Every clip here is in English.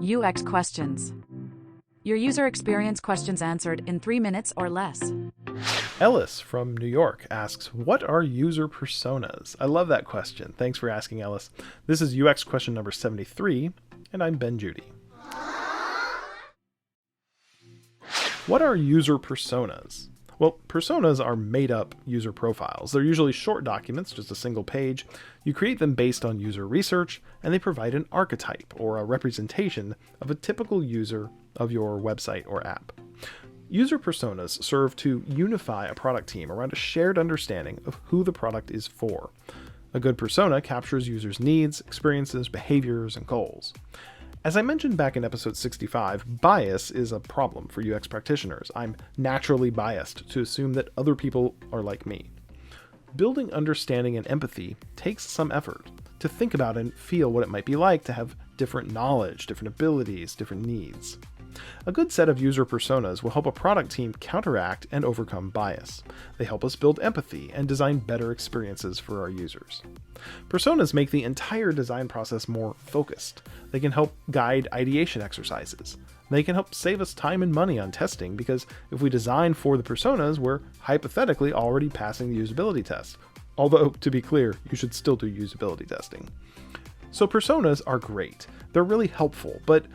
UX questions. Your user experience questions answered in 3 minutes or less. Ellis from New York asks, what are user personas? I love that question. Thanks for asking, Ellis. This is UX question number 73, and I'm Ben Judy. What are user personas? Well, personas are made-up user profiles. They're usually short documents, just a single page. You create them based on user research, and they provide an archetype or a representation of a typical user of your website or app. User personas serve to unify a product team around a shared understanding of who the product is for. A good persona captures users' needs, experiences, behaviors, and goals. As I mentioned back in episode 65, bias is a problem for UX practitioners. I'm naturally biased to assume that other people are like me. Building understanding and empathy takes some effort to think about and feel what it might be like to have different knowledge, different abilities, different needs. A good set of user personas will help a product team counteract and overcome bias. They help us build empathy and design better experiences for our users. Personas make the entire design process more focused. They can help guide ideation exercises. They can help save us time and money on testing because if we design for the personas, we're hypothetically already passing the usability test. Although, to be clear, you should still do usability testing. So personas are great. They're really helpful, but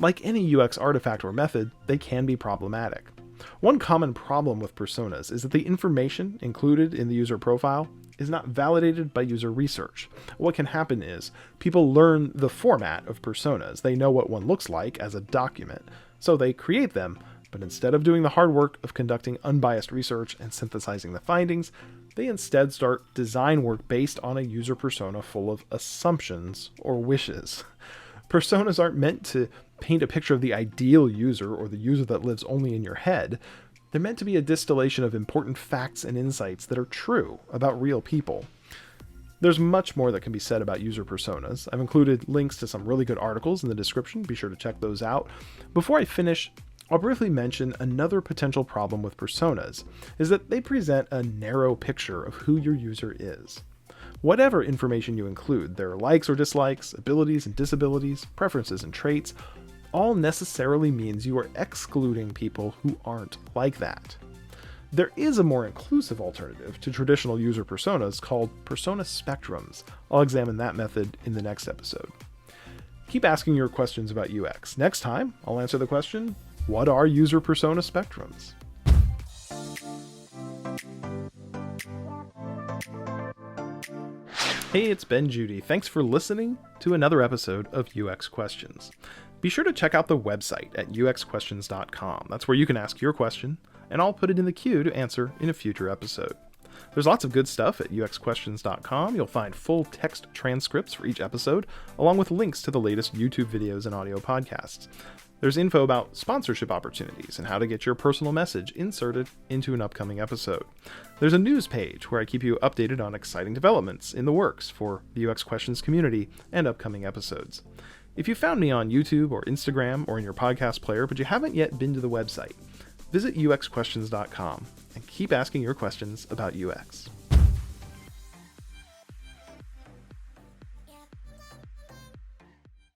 like any UX artifact or method, they can be problematic. One common problem with personas is that the information included in the user profile is not validated by user research. What can happen is people learn the format of personas. They know what one looks like as a document, so they create them, but instead of doing the hard work of conducting unbiased research and synthesizing the findings, they instead start design work based on a user persona full of assumptions or wishes. Personas aren't meant to paint a picture of the ideal user or the user that lives only in your head. They're meant to be a distillation of important facts and insights that are true about real people. There's much more that can be said about user personas. I've included links to some really good articles in the description. Be sure to check those out. Before I finish, I'll briefly mention another potential problem with personas is that they present a narrow picture of who your user is. Whatever information you include, their likes or dislikes, abilities and disabilities, preferences and traits, all necessarily means you are excluding people who aren't like that. There is a more inclusive alternative to traditional user personas called persona spectrums. I'll examine that method in the next episode. Keep asking your questions about UX. Next time, I'll answer the question, what are user persona spectrums? Hey, it's Ben Judy. Thanks for listening to another episode of UX Questions. Be sure to check out the website at uxquestions.com. That's where you can ask your question, and I'll put it in the queue to answer in a future episode. There's lots of good stuff at uxquestions.com. You'll find full text transcripts for each episode, along with links to the latest YouTube videos and audio podcasts. There's info about sponsorship opportunities and how to get your personal message inserted into an upcoming episode. There's a news page where I keep you updated on exciting developments in the works for the UX Questions community and upcoming episodes. If you found me on YouTube or Instagram or in your podcast player, but you haven't yet been to the website, visit uxquestions.com and keep asking your questions about UX.